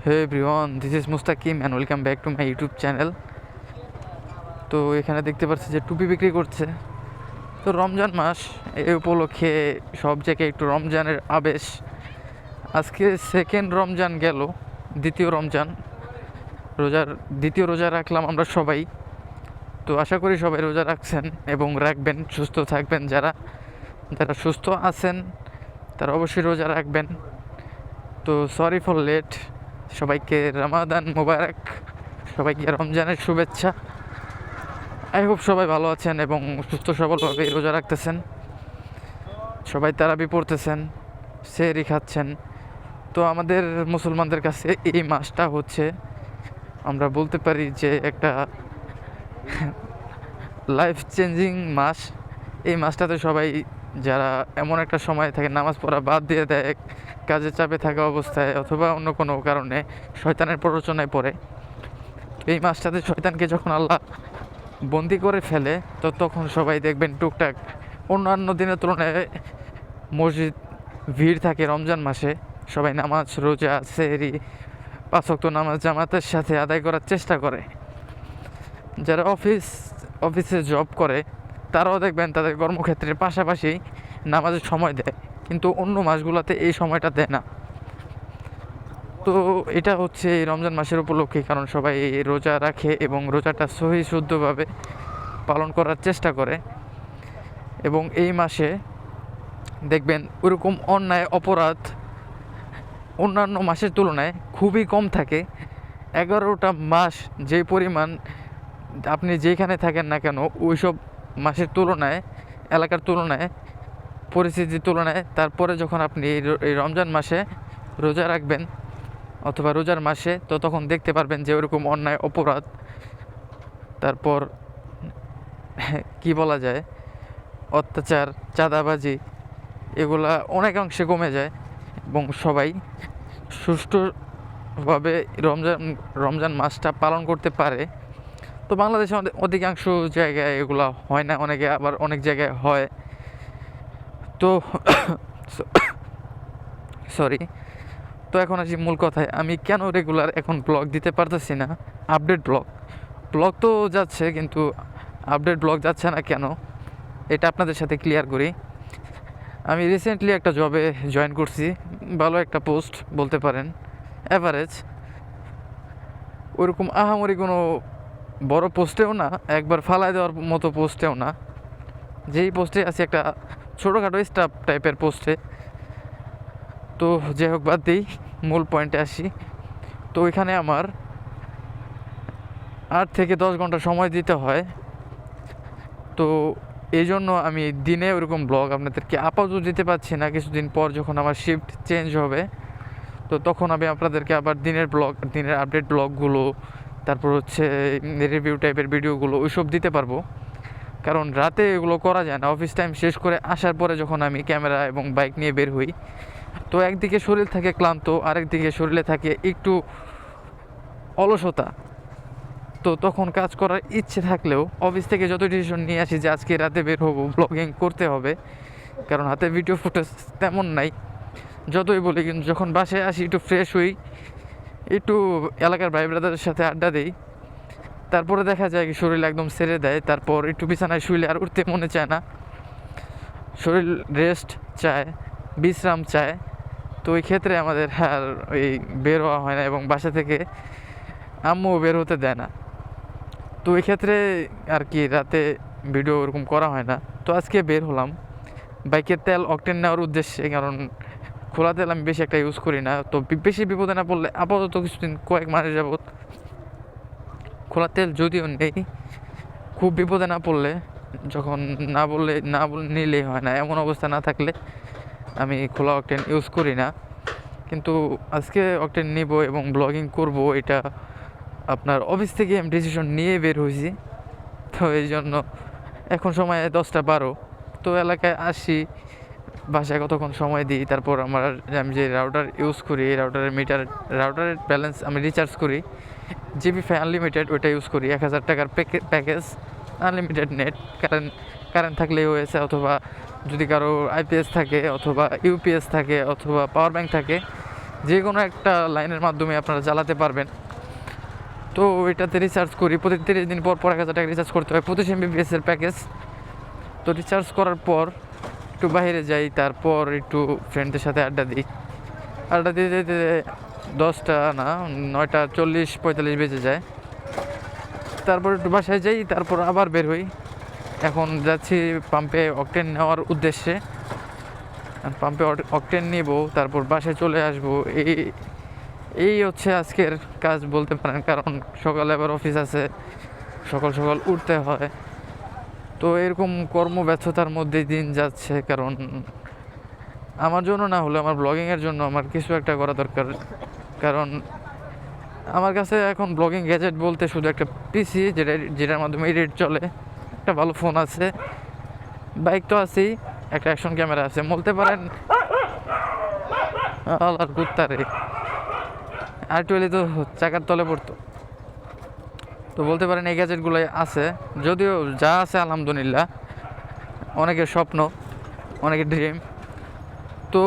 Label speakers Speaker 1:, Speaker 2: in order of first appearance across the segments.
Speaker 1: Hey everyone, this is Mustaqim and welcome back to my YouTube channel. তো এখানে দেখতে পাচ্ছি যে টুপি বিক্রি করছে। তো রমজান মাস এই উপলক্ষে সব জায়গায় একটু রমজানের আবেশ। আজকে সেকেন্ড রমজান গেল, দ্বিতীয় রমজান দ্বিতীয় রোজা রাখলাম আমরা সবাই। তো আশা করি সবাই রোজা রাখছেন এবং রাখবেন, সুস্থ থাকবেন। যারা যারা সুস্থ আছেন তারা অবশ্যই রোজা রাখবেন। তো সরি ফর লেট, সবাইকে রমাদান মোবারক, সবাইকে রমজানের শুভেচ্ছা। আই হোপ সবাই ভালো আছেন এবং সুস্থ সবলভাবে রোজা রাখতেছেন। সবাই তারাবি পড়তেছেন, সেহরি খাচ্ছেন। তো আমাদের মুসলমানদের কাছে এই মাসটা হচ্ছে, আমরা বলতে পারি যে একটা লাইফ চেঞ্জিং মাস। এই মাসটাতে সবাই যারা এমন একটা সময় থাকে নামাজ পড়া বাদ দিয়ে দেয়, কাজে চাপে থাকা অবস্থায় অথবা অন্য কোনো কারণে শয়তানের প্ররোচনায় পড়ে, এই মাসটাতে শয়তানকে যখন আল্লাহ বন্দি করে ফেলে, তো তখন সবাই দেখবেন টুকটাক অন্যান্য দিনের তুলনায় মসজিদ ভিড় থাকে রমজান মাসে। সবাই নামাজ, রোজা, সেহরি, 5 ওয়াক্ত নামাজ জামাতের সাথে আদায় করার চেষ্টা করে। যারা অফিসে জব করে তারাও দেখবেন তাদের কর্মক্ষেত্রের পাশাপাশি নামাজের সময় দেয়, কিন্তু অন্য মাসগুলোতে এই সময়টা দেয় না। তো এটা হচ্ছে এই রমজান মাসের উপলক্ষে, কারণ সবাই রোজা রাখে এবং রোজাটা সহি শুদ্ধভাবে পালন করার চেষ্টা করে। এবং এই মাসে দেখবেন ওরকম অন্যায় অপরাধ অন্যান্য মাসের তুলনায় খুবই কম থাকে। 11টা মাস যে পরিমাণ আপনি যেখানে থাকেন না কেন ওইসব মাসের তুলনায়, এলাকার তুলনায়, পরিস্থিতির তুলনায়, তারপরে যখন আপনি এই রমজান মাসে রোজা রাখবেন অথবা রোজার মাসে, তো তখন দেখতে পারবেন যে ওরকম অন্যায় অপরাধ, তারপর কি বলা যায়, অত্যাচার, চাঁদাবাজি, এগুলা অনেকাংশে কমে যায় এবং সবাই সুষ্ঠুভাবে রমজান মাসটা পালন করতে পারে। তো বাংলাদেশে অধিকাংশ জায়গায় এগুলো হয় না, আবার অনেক জায়গায় হয়। তো সরি। তো এখন আসি মূল কথায়, আমি কেন রেগুলার এখন ব্লগ দিতে পারতেছি না, আপডেট ব্লগ তো যাচ্ছে কিন্তু আপডেট ব্লগ যাচ্ছে না কেন, এটা আপনাদের সাথে ক্লিয়ার করি। আমি রিসেন্টলি একটা জবে জয়েন করছি, ভালো একটা পোস্ট বলতে পারেন, অ্যাভারেজ, ওইরকম আহামরি কোনো বড় পোস্টেও না, একবার ফালায় দেওয়ার মতো পোস্টেও না। যেই পোস্টে আছে একটা ছোটোখাটো স্টাফ টাইপের পোস্টে। তো যাই হোক, বাদ দিই, মূল পয়েন্টে আসি। তো ওইখানে আমার 8 থেকে 10 ঘন্টা সময় দিতে হয়। তো এই জন্য আমি দিনে ওরকম ব্লগ আপনাদেরকে আপাতত দিতে পারছি না। কিছুদিন পর যখন আমার শিফট চেঞ্জ হবে, তো তখন আমি আপনাদেরকে আবার দিনের আপডেট ব্লগগুলো, তারপর হচ্ছে রিভিউ টাইপের ভিডিওগুলো ওইসব দিতে পারবো। কারণ রাতে এগুলো করা যায় না। অফিস টাইম শেষ করে আসার পরে যখন আমি ক্যামেরা এবং বাইক নিয়ে বের হই, তো একদিকে শরীর থাকে ক্লান্ত, আরেকদিকে শরীরে থাকে একটু অলসতা। তো তখন কাজ করার ইচ্ছে থাকলেও অফিস থেকে যত ডিসিশন নিয়ে আসি যে আজকে রাতে বের হবো, ব্লগিং করতে হবে, কারণ হাতে ভিডিও ফুটেজ তেমন নাই, যতই বলি, কিন্তু যখন বাসায় আসি একটু ফ্রেশ হই, একটু এলাকার ভাই ব্রাদারের সাথে আড্ডা দিই, তারপরে দেখা যায় কি শরীর একদম ছেড়ে দেয়। তারপর একটু বিছানায় শুইলে আর উঠতে মনে চায় না, শরীর রেস্ট চায়, বিশ্রাম চায়। তো ওই ক্ষেত্রে আমাদের আর ওই বের হওয়া হয় না এবং বাসা থেকে আম্মুও বের হতে দেয় না। তো ওই ক্ষেত্রে আর কি রাতে ভিডিও ওরকম করা হয় না। তো আজকে বের হলাম বাইকের তেল অকটেন নেওয়ার উদ্দেশ্যে, কারণ খোলা তেল আমি বেশি একটা ইউজ করি না। তো বেশি বিপদে না পড়লে আপাতত কিছুদিন, কয়েক মাস যাবত খোলা তেল যদিও নেই, খুব বিপদে না পড়লে, যখন না নিলেই হয় না, এমন অবস্থা না থাকলে আমি খোলা অকটেন ইউজ করি না। কিন্তু আজকে অকটেন নিব এবং ব্লগিং করব, এটা আপনার অফিস থেকে আমি ডিসিশন নিয়ে বের হয়েছি। তো এই জন্য এখন সময় 10টা 12। তো এলাকায় আসি, বাসায় কতক্ষণ সময় দিই, তারপর আমি যে রাউটার ইউজ করি, এই রাউটারের ব্যালেন্স আমি রিচার্জ করি, জিবি আনলিমিটেড, ওইটা ইউজ করি। 1000 টাকার প্যাকেজ, আনলিমিটেড নেট, কারেন্ট থাকলেই হয়েছে, অথবা যদি কারো আইপিএস থাকে অথবা ইউপিএস থাকে অথবা পাওয়ার ব্যাংক থাকে, যে কোনো একটা লাইনের মাধ্যমে আপনারা চালাতে পারবেন। তো এটাতে রিচার্জ করি, প্রতি 30 দিন পর 1000 টাকা রিচার্জ করতে হয়, 25 MBPS এর প্যাকেজ। তো রিচার্জ করার পর একটু বাইরে যাই, তারপর একটু ফ্রেন্ডদের সাথে আড্ডা দিই। আড্ডা দিতে দিতে 10টা না 9:40-45 বেজে যায়। তারপর একটু বাসায় যাই, তারপর আবার বের হই। এখন যাচ্ছি পাম্পে অকটেন নেওয়ার উদ্দেশ্যে। পাম্পে অকটেন নিব, তারপর বাসায় চলে আসবো। এই হচ্ছে আজকের কাজ বলতে পারেন, কারণ সকালে আবার অফিস আছে, সকাল সকাল উঠতে হয়। তো এরকম কর্মব্যস্ততার মধ্যেই দিন যাচ্ছে, কারণ আমার জন্য না হলে আমার ব্লগিংয়ের জন্য আমার কিছু একটা করা দরকার। কারণ আমার কাছে এখন ব্লগিং গ্যাজেট বলতে শুধু একটা পিসি, যেটার মাধ্যমে এডিট চলে, একটা ভালো ফোন আছে, বাইক তো আছেই, একটা অ্যাকশন ক্যামেরা আছে বলতে পারেন। আল্লাহর কুত্তারে আর টুয়েলি তো চাকার তলে পড়তো। তো বলতে পারেন এই গ্যাজেটগুলোই আছে, যদিও যা আছে আলহামদুলিল্লাহ, অনেকের স্বপ্ন, অনেকের ড্রিম। তো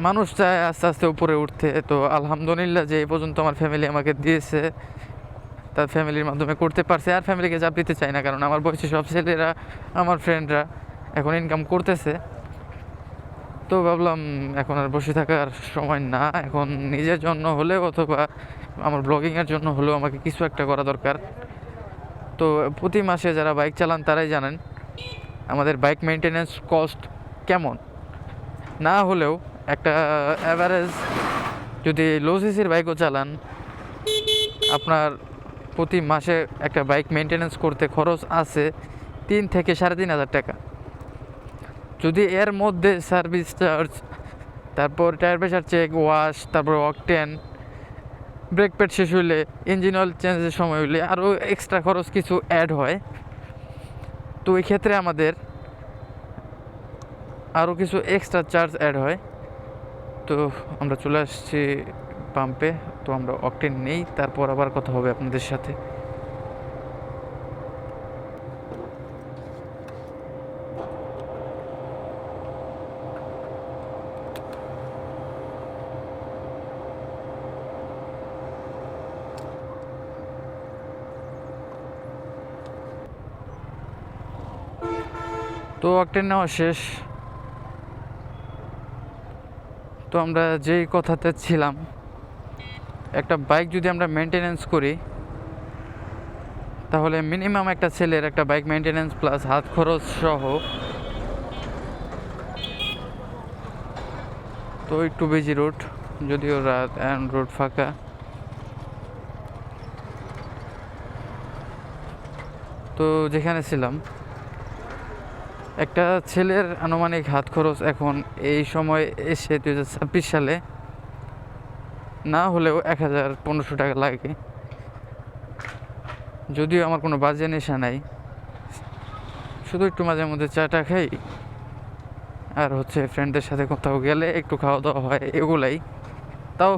Speaker 1: মানুষ চায় আস্তে আস্তে উপরে উঠতে। তো আলহামদুলিল্লাহ যে এই পর্যন্ত আমার ফ্যামিলি আমাকে দিয়েছে, তার ফ্যামিলির মাধ্যমে করতে পারছে। আর ফ্যামিলিকে চাপ দিতে চাই না, কারণ আমার বয়সী সব ছেলেরা, আমার ফ্রেন্ডরা এখন ইনকাম করতেছে। তো ভাবলাম এখন আর বসে থাকার সময় না, এখন নিজের জন্য হলেও অথবা আমার ব্লগিংয়ের জন্য হলেও আমাকে কিছু একটা করা দরকার। তো প্রতি মাসে যারা বাইক চালান তারাই জানেন আমাদের বাইক মেনটেন্যান্স কস্ট কেমন। না হলেও একটা অ্যাভারেজ যদি লো সিসির বাইকও চালান, আপনার প্রতি মাসে একটা বাইক মেনটেন্যান্স করতে খরচ আছে 3 থেকে 3,500 টাকা। যদি এর মধ্যে সার্ভিস চার্জ, তারপর টায়ার প্রেশার চেক, ওয়াশ, তারপর অকটেন, ব্রেক প্যাড শেষ হইলে, ইঞ্জিন অয়েল চেঞ্জের সময় হইলে আরও এক্সট্রা খরচ কিছু অ্যাড হয়। তো এই ক্ষেত্রে আমাদের আরও কিছু এক্সট্রা চার্জ অ্যাড হয়। তো আমরা চলে আসছি পাম্পে। তো আমরা অকটেন নেই, তারপর আবার কথা হবে আপনাদের সাথে। তো অকটেন নেওয়া শেষ। তো আমরা যেই কথাতে ছিলাম, একটা বাইক যদি আমরা মেনটেনেন্স করি, তাহলে মিনিমাম একটা ছেলের একটা বাইক মেনটেনেন্স প্লাস হাত খরচ সহ, তো একটু বিজি রোড, যদিও রাত অ্যান্ড রোড ফাঁকা। তো যেখানে ছিলাম, একটা ছেলের আনুমানিক হাত খরচ এখন এই সময় এসে 2026 সালে না হলেও 1,000-1,500 টাকা লাগে। যদিও আমার কোনো বাজে নেশা নাই, শুধু একটু মাঝে মধ্যে চাটা খাই, আর হচ্ছে ফ্রেন্ডদের সাথে কোথাও গেলে একটু খাওয়া দাওয়া হয়, এগুলাই। তাও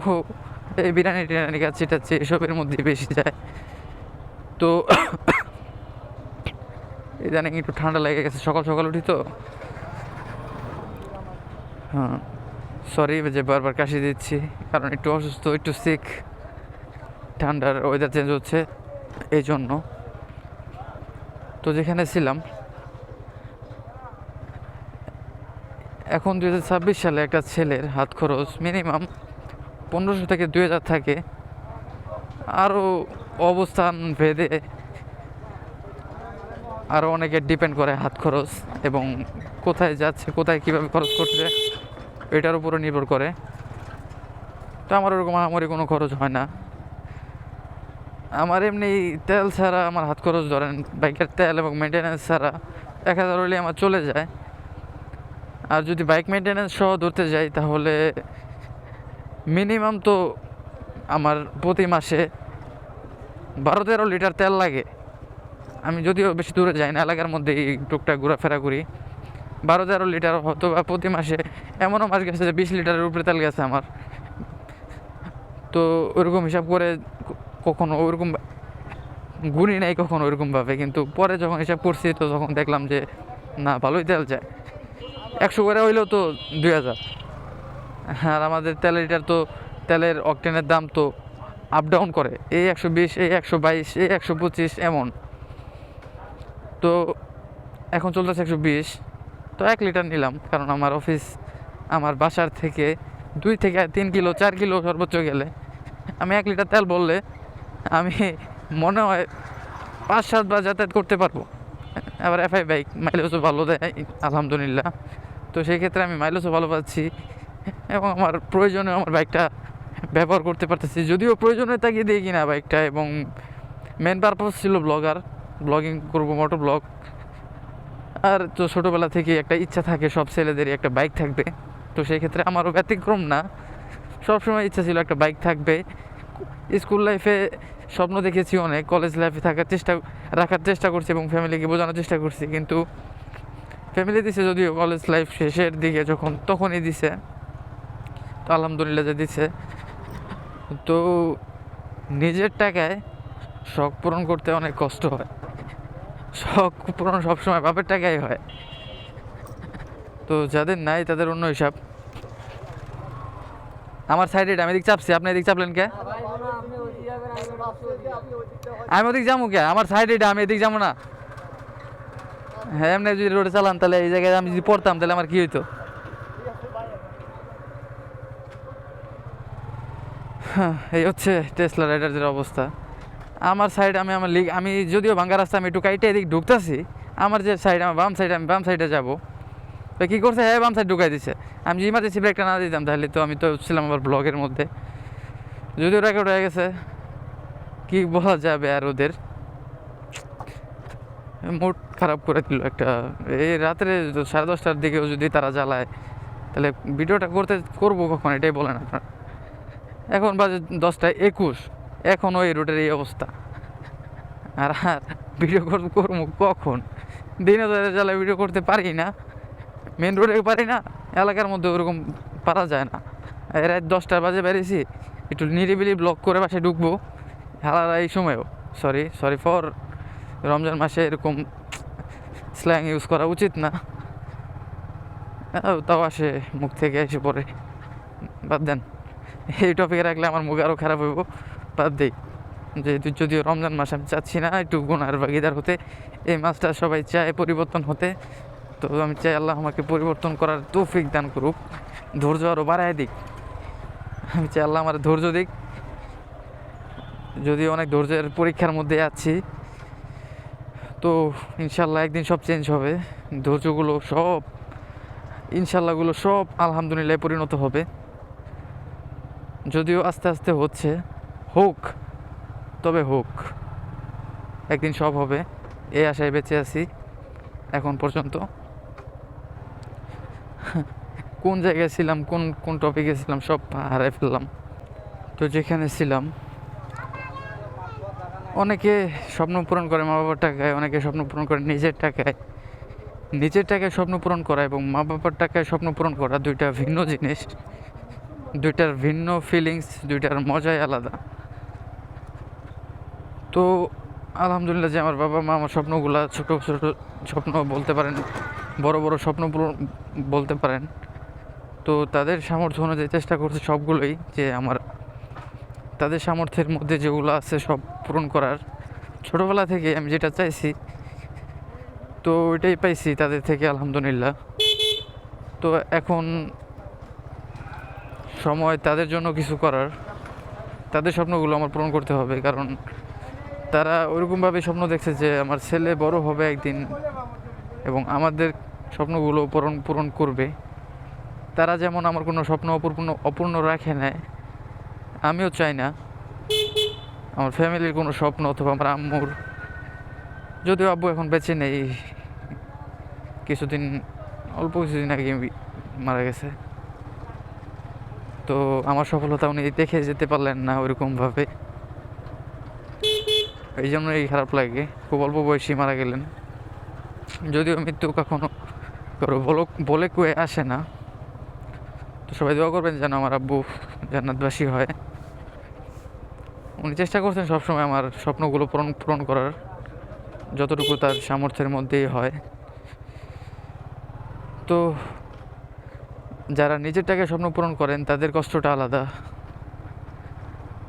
Speaker 1: এই বিরিয়ানি টিরিয়ানি কাচ্ছি টাচ্ছি এসবের মধ্যে বেশি যায়। তো ইদানিং একটু ঠান্ডা লেগে গেছে, সকাল সকাল উঠি তো। হ্যাঁ, সরি যে বারবার কাশি দিচ্ছি, কারণ একটু অসুস্থ, একটু সিক, ঠান্ডার ওয়েদার চেঞ্জ হচ্ছে এই জন্য। তো যেখানে ছিলাম, এখন 2026 সালে একটা ছেলের হাত খরচ মিনিমাম 1500 থেকে 2000 থাকে। আরও অবস্থান ভেদে আরও অনেকে ডিপেন্ড করে হাত খরচ, এবং কোথায় যাচ্ছে, কোথায় কীভাবে খরচ করছে, এটার উপরে নির্ভর করে। তো আমার ওরকম আহামরি কোনো খরচ হয় না। আমার এমনি তেল ছাড়া আমার হাত খরচ, ধরেন বাইকের তেল এবং মেনটেন্যান্স ছাড়া 1,000 হলে আমার চলে যায়। আর যদি বাইক মেনটেন্যান্স সহ ধরতে যাই, তাহলে মিনিমাম তো আমার প্রতি মাসে 12-13 লিটার তেল লাগে। আমি যদিও বেশি দূরে যাই না, এলাকার মধ্যেই টুকটাক ঘোরাফেরা করি। 12-13 লিটার হয়তো বা প্রতি মাসে। এমনও মাস গেছে যে 20 লিটারের উপরে তেল গেছে আমার। তো ওরকম হিসাব করে কখনো ওরকম গুনি নাই কখনো ওরকমভাবে, কিন্তু পরে যখন হিসাব করছি তো তখন দেখলাম যে না, ভালোই তেল যায়। 100 করে হইলেও তো 2,000, আর আমাদের তেলের লিটার তো তেলের অকটেনের দাম তো আপ ডাউন করে, এই 120, এই 122, এই 125 এমন। তো এখন চলতেছে 120। তো 1 লিটার নিলাম, কারণ আমার অফিস আমার বাসার থেকে 2 থেকে 3 কিলো 4 কিলো সর্বোচ্চ গেলে আমি 1 লিটার তেল বললে আমি মনে হয় 5-7 বার যাতায়াত করতে পারবো। আবার এফআই বাইক মাইলেজও ভালো দেয় আলহামদুলিল্লাহ। তো সেই ক্ষেত্রে আমি মাইলেজও ভালো পাচ্ছি এবং আমার প্রয়োজনে আমার বাইকটা ব্যবহার করতে পারতেছি, যদিও প্রয়োজনে তাকিয়ে দিই কিনা বাইকটা। এবং মেন পারপাস ছিল ব্লগিং করবো, মোটর ব্লগ। আর তো ছোটোবেলা থেকে একটা ইচ্ছা থাকে সব ছেলেদেরই একটা বাইক থাকবে, তো সেই ক্ষেত্রে আমারও ব্যতিক্রম না, সবসময় ইচ্ছা ছিল একটা বাইক থাকবে। স্কুল লাইফে স্বপ্ন দেখেছি অনেক, কলেজ লাইফে রাখার চেষ্টা করছি এবং ফ্যামিলিকে বোঝানোর চেষ্টা করছি, কিন্তু ফ্যামিলি দিছে যদিও কলেজ লাইফ শেষের দিকে তখনই দিছে। তো আলহামদুলিল্লাহ যে দিছে। তো নিজের টাকায় শখ পূরণ করতে অনেক কষ্ট হয়, শখ পূরণ সবসময় বাপের টাকাই হয়। তো যাদের নাই তাদের অন্য হিসাব। আমার সাইডে আমি এদিক চাপছি, আপনি এদিক চাপলেন কে? আমি ওদিক যাবো কে? আমার সাইডে আমি এদিক যাবো না। হ্যাঁ, এমনি যদি রোডে চালান তাহলে এই জায়গায় আমি যদি পড়তাম তাহলে আমার কি হইতো? এই হচ্ছে টেসলা রাইডারদের অবস্থা। আমার সাইড আমি যদিও ভাঙ্গা রাস্তা, আমি একটু কাইটে এদিক ঢুকতেছি। আমার যে সাইড, আমার বাম সাইড, আমি বাম সাইডে যাবো। তো কী করছে, হ্যাঁ বাম সাইড ঢুকাই দিছে। আমি যে ইমার্জেন্সি ব্রেকটা না দিতাম তাহলে তো আমি তো ছিলাম আবার ব্লগের মধ্যে, যদিও রেকর্ড হয়ে গেছে। কি বলা যাবে আর, ওদের মুড খারাপ করে দিল একটা। এই রাত্রে 10:30টার দিকেও যদি তারা জ্বালায় তাহলে ভিডিওটা করবো কখন, এটাই বলেন আপনার। এখন বাজে 10টা 21, এখনও এই রোডের এই অবস্থা। আর ভিডিও করবো কখন? দিনে জ্বালায় ভিডিও করতে পারি না, মেন রোডে পারি না, এলাকার মধ্যে ওরকম পারা যায় না। রাত 10টা বাজে বেরিয়েছি, একটু নিরিবিলি ব্লক করে বাসায় ঢুকবো। হালারা এই সময়ও সরি ফর রমজান মাসে এরকম স্ল্যাং ইউজ করা উচিত না, তাও আসে মুখ থেকে এসে পড়ে। বাদ দেন, এই টপিকে রাখলে আমার মুখ আরও খারাপ হইব, বাদ দেই। যেহেতু যদিও রমজান মাস, আমি চাচ্ছি না একটু গুনার ভাগিদার হতে। এই মাসটা সবাই চায় পরিবর্তন হতে, তো আমি চাই আল্লাহ আমাকে পরিবর্তন করার তৌফিক দান করুক, ধৈর্য আরও বাড়ায় দিক। আমি চাই আল্লাহ আমার ধৈর্য দিক, যদিও অনেক ধৈর্যের পরীক্ষার মধ্যে আছি। তো ইনশাল্লাহ একদিন সব চেঞ্জ হবে, ধৈর্যগুলো সব ইনশাল্লাহগুলো সব আলহামদুলিল্লাহ পরিণত হবে। যদিও আস্তে আস্তে হচ্ছে, হোক, তবে হোক, একদিন সব হবে, এই আশায় বেঁচে আছি এখন পর্যন্ত। কোন জায়গায় ছিলাম, কোন টপিকে ছিলাম সব হারাই ফেললাম। তো যেখানে ছিলাম, অনেকে স্বপ্ন পূরণ করে মা বাবার টাকায়, অনেকে স্বপ্ন পূরণ করে নিজের টাকায়। নিজের টাকায় স্বপ্ন পূরণ করা এবং মা বাবার টাকায় স্বপ্ন পূরণ করা দুইটা ভিন্ন জিনিস, দুইটার ভিন্ন ফিলিংস, দুইটার মজাই আলাদা। তো আলহামদুলিল্লাহ যে আমার বাবা মা আমার স্বপ্নগুলা ছোট ছোট স্বপ্ন বলতে পারেন, বড় বড় স্বপ্ন বলতে পারেন, তো তাদের সামর্থ্য অনুযায়ী চেষ্টা করছে সবগুলোই, যে তাদের সামর্থ্যের মধ্যে যেগুলো আছে সব পূরণ করার। ছোটোবেলা থেকে আমি যেটা চাইছি তো ওইটাই পাইছি তাদের থেকে আলহামদুলিল্লাহ। তো এখন সময় তাদের জন্য কিছু করার, তাদের স্বপ্নগুলো আমার পূরণ করতে হবে, কারণ তারা ওইরকমভাবে স্বপ্ন দেখছে যে আমার ছেলে বড় হবে একদিন এবং আমাদের স্বপ্নগুলো পূরণ করবে। তারা যেমন আমার কোনো স্বপ্ন অপূর্ণ রাখে নেয়, আমিও চাই না আমার ফ্যামিলির কোনো স্বপ্ন, অথবা আমার আম্মুর, যদিও আব্বু এখন বেঁচে নেই, অল্প কিছুদিন আগে মারা গেছে। তো আমার সফলতা উনি দেখে যেতে পারলেন না ওইরকমভাবে, এই জন্যই খারাপ লাগে। খুব অল্প বয়সী মারা গেলেন, যদিও মৃত্যু কখনো বলে কয়ে আসে না। তো সবাই দোয়া করবেন যেন আমার আব্বু জান্নাতবাসী হয়। উনি চেষ্টা করছেন সবসময় আমার স্বপ্নগুলো পূরণ করার, যতটুকু তার সামর্থ্যের মধ্যেই হয়। তো যারা নিজের টাকায় স্বপ্ন পূরণ করেন তাদের কষ্টটা আলাদা,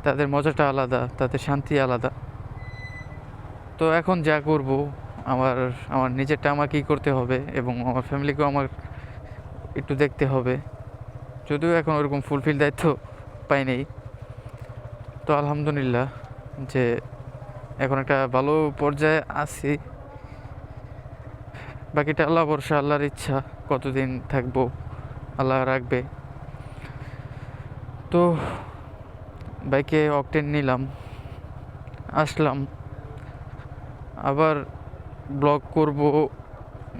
Speaker 1: তাদের মজাটা আলাদা, তাদের শান্তি আলাদা। তো এখন যা করব, আমার আমার নিজেরটা আমাকেই করতে হবে এবং আমার ফ্যামিলিকেও আমার একটু দেখতে হবে। যদিও এখন ওরকম ফুলফিল দায়িত্ব পাই নাই, তো আলহামদুলিল্লাহ যে এখন একটা ভালো পর্যায়ে আছি। বাকিটা আল্লাহ ভরসা, আল্লাহর ইচ্ছা, কতদিন থাকবো আল্লাহ রাখবে। তো বাইকে অকটেন নিলাম, আসলাম, আবার ব্লগ করব,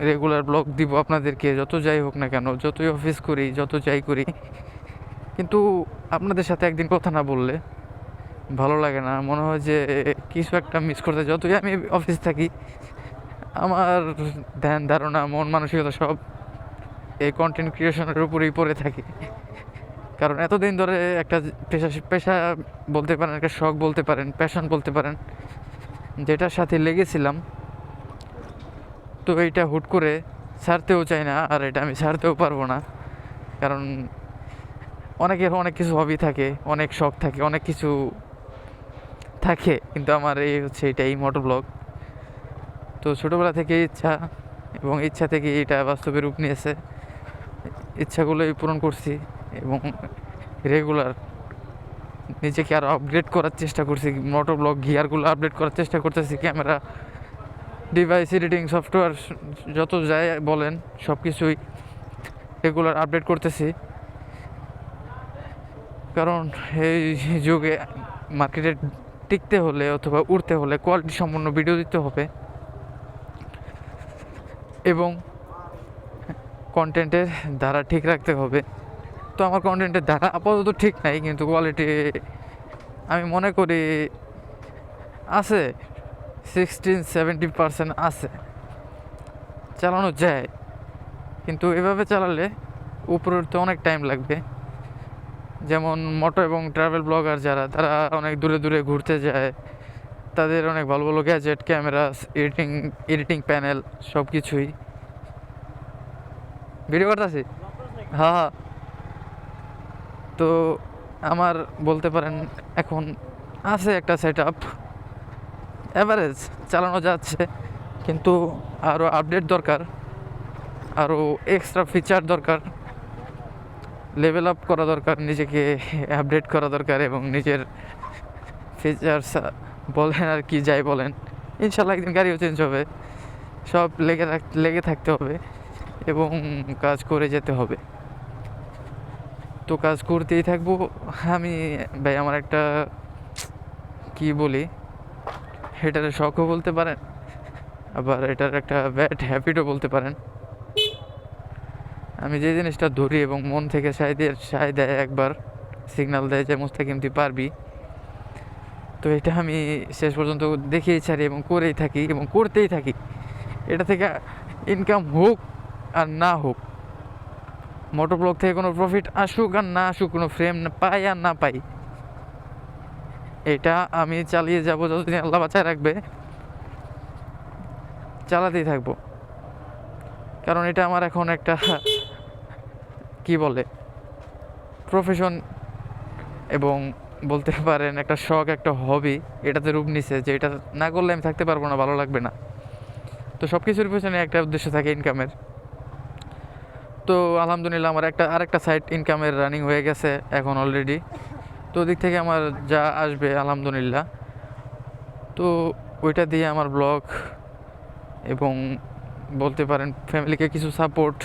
Speaker 1: রেগুলার ব্লগ দিব আপনাদেরকে, যত যাই হোক না কেন, যতই অফিস করি, যত যাই করি, কিন্তু আপনাদের সাথে একদিন কথা না বললে ভালো লাগে না। মনে হয় যে কিছু একটা মিস করতে, যতই আমি অফিস থাকি আমার ধ্যান ধারণা, মন মানসিকতা সব এই কন্টেন্ট ক্রিয়েশনের উপরেই পড়ে থাকে। কারণ এতদিন ধরে একটা পেশা পেশা বলতে পারেন, একটা শখ বলতে পারেন, প্যাশন বলতে পারেন, যেটার সাথে লেগেছিলাম, তো এইটা হুট করে ছাড়তেও চাই না, আর এটা আমি ছাড়তেও পারবো না। কারণ অনেকের অনেক কিছু হবি থাকে, অনেক শখ থাকে, অনেক কিছু থাকে, কিন্তু আমার এই হচ্ছে এটাই মোটর ব্লগ। তো ছোটোবেলা থেকে ইচ্ছা, এবং ইচ্ছা থেকে এটা বাস্তবে রূপ নিয়েছে। ইচ্ছাগুলোই পূরণ করছি এবং রেগুলার নিজেকে আরও আপগ্রেড করার চেষ্টা করছি। মোটর ব্লগ গিয়ারগুলো আপডেট করার চেষ্টা করতেছি, ক্যামেরা, ডিভাইস, এডিটিং সফটওয়্যার, যত যাই বলেন সব কিছুই রেগুলার আপডেট করতেছি। কারণ এই যুগে মার্কেটে টিকতে হলে অথবা উঠতে হলে কোয়ালিটি সম্পন্ন ভিডিও দিতে হবে এবং কন্টেন্টের ধারা ঠিক রাখতে হবে। তো আমার কন্টেন্টের ধারা আপাতত ঠিক নাই, কিন্তু কোয়ালিটি আমি মনে করি আছে, 16-17% আছে, চালানো যায়। কিন্তু এভাবে চালালে উপরে উঠতে অনেক টাইম লাগবে। যেমন মোটো এবং ট্রাভেল ব্লগার যারা, তারা অনেক দূরে দূরে ঘুরতে যায়, তাদের অনেক ভালো ভালো গ্যাজেট, ক্যামেরা, এডিটিং প্যানেল, সব কিছুই। ভিডিও করতেছি, হ্যাঁ হ্যাঁ। তো আমার বলতে পারেন এখন আছে একটা সেট আপ, অ্যাভারেজ চালানো যাচ্ছে, কিন্তু আরও আপডেট দরকার, আরও এক্সট্রা ফিচার দরকার, লেভেল আপ করা দরকার, নিজেকে আপডেট করা দরকার এবং নিজের ফিচার্স বলেন আর কি যাই বলেন, ইনশাল্লাহ একদিন গাড়িও চেঞ্জ হবে। সব লেগে থাকতে হবে এবং কাজ করে যেতে হবে। তো কাজ করতেই থাকবো আমি। ভাই আমার একটা কি বলি, এটার শখও বলতে পারেন, আবার এটার একটা ব্যাড হ্যাবিটও বলতে পারেন। আমি যে জিনিসটা ধরি এবং মন থেকে সায় দেয়, একবার সিগন্যাল দেয় যে মুস্তাকিম তুই পারবি, তো এটা আমি শেষ পর্যন্ত দেখেই ছাড়ি এবং করেই থাকি এবং করতেই থাকি। এটা থেকে ইনকাম হোক আর না হোক, মোটর ব্লগ থেকে কোনো প্রফিট আসুক আর না আসুক, কোনো ফ্রেম পাই আর না পাই, এটা আমি চালিয়ে যাব যতদিন আল্লাহ বাঁচায় রাখবে, চালাতেই থাকবো। কারণ এটা আমার এখন একটা কি বলে প্রফেশন, এবং বলতে পারেন একটা শখ, একটা হবি এটাতে রূপ নিছে, যে এটা না করলে আমি থাকতে পারবো না, ভালো লাগবে না। তো সব কিছুর পেছনে একটা উদ্দেশ্য থাকে ইনকামের। তো আলহামদুলিল্লাহ আমার আরেকটা সাইড ইনকামের রানিং হয়ে গেছে এখন অলরেডি। তো ওদিক থেকে আমার যা আসবে আলহামদুলিল্লাহ, তো ওইটা দিয়ে আমার ব্লগ এবং বলতে পারেন ফ্যামিলিকে কিছু সাপোর্ট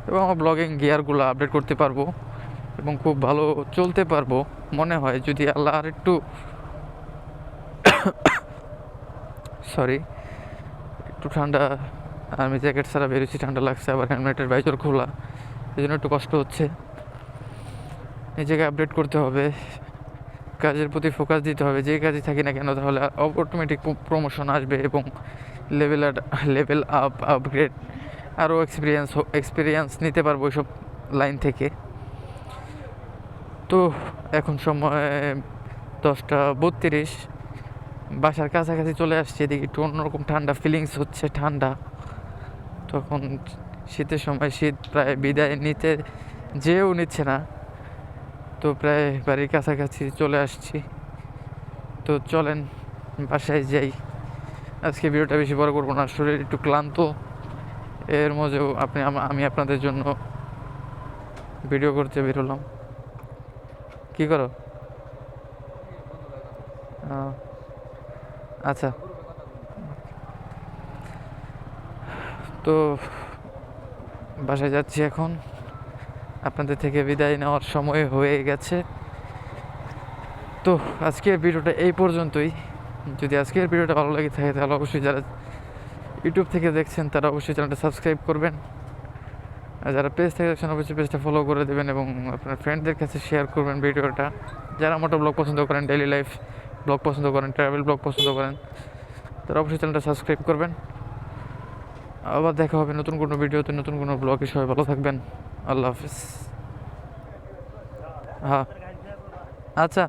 Speaker 1: এবং আমার ব্লগিং গিয়ারগুলো আপডেট করতে পারবো এবং খুব ভালো চলতে পারবো মনে হয়, যদি আল্লাহ আর একটু সরি একটু ঠান্ডা, আমি জ্যাকেট ছাড়া বেরোচ্ছি, ঠান্ডা লাগছে, আবার হেলমেটের ভাইজর খোলা, এই জন্য একটু কষ্ট হচ্ছে। নিজেকে আপডেট করতে হবে, কাজের প্রতি ফোকাস দিতে হবে, যে কাজে থাকি না কেন, তাহলে অটোমেটিক প্রমোশন আসবে এবং লেভেল আপগ্রেড, আরও এক্সপিরিয়েন্স নিতে পারবো ওইসব লাইন থেকে। তো এখন সময় 10:32, বাসার কাছাকাছি চলে আসছে, এদিকে একটু অন্যরকম ঠান্ডা ফিলিংস হচ্ছে, ঠান্ডা। তখন শীতের সময়, শীত প্রায় বিদায় নিতে যেও নিচ্ছে না। তো প্রায় বাড়ির কাছাকাছি চলে আসছি। তো চলেন বাসায় যাই। আজকে ভিডিওটা বেশি বড় করবো না, শরীর একটু ক্লান্ত। এর মধ্যেও আমি আপনাদের জন্য ভিডিও করতে বেরোলাম। কি করো? আহ, আচ্ছা। তো বাসায় যাচ্ছি এখন, আপনাদের থেকে বিদায় নেওয়ার সময় হয়ে গেছে। তো আজকের ভিডিওটা এই পর্যন্তই। যদি আজকের ভিডিওটা ভালো লাগে থাকে তাহলে অবশ্যই যারা ইউটিউব থেকে দেখছেন তারা অবশ্যই চ্যানেলটা সাবস্ক্রাইব করবেন, আর যারা পেজ থেকে দেখছেন অবশ্যই পেজটা ফলো করে দেবেন এবং আপনার ফ্রেন্ডদের কাছে শেয়ার করবেন ভিডিওটা। যারা মোটো ব্লগ পছন্দ করেন, ডেইলি লাইফ ব্লগ পছন্দ করেন, ট্রাভেল ব্লগ পছন্দ করেন, তারা অবশ্যই চ্যানেলটা সাবস্ক্রাইব করবেন। আবার দেখা হবে নতুন কোনো ভিডিওতে, নতুন কোনো ব্লগে। সবাই ভালো থাকবেন। আল্লাহ হাফিজ। হ্যাঁ, আচ্ছা।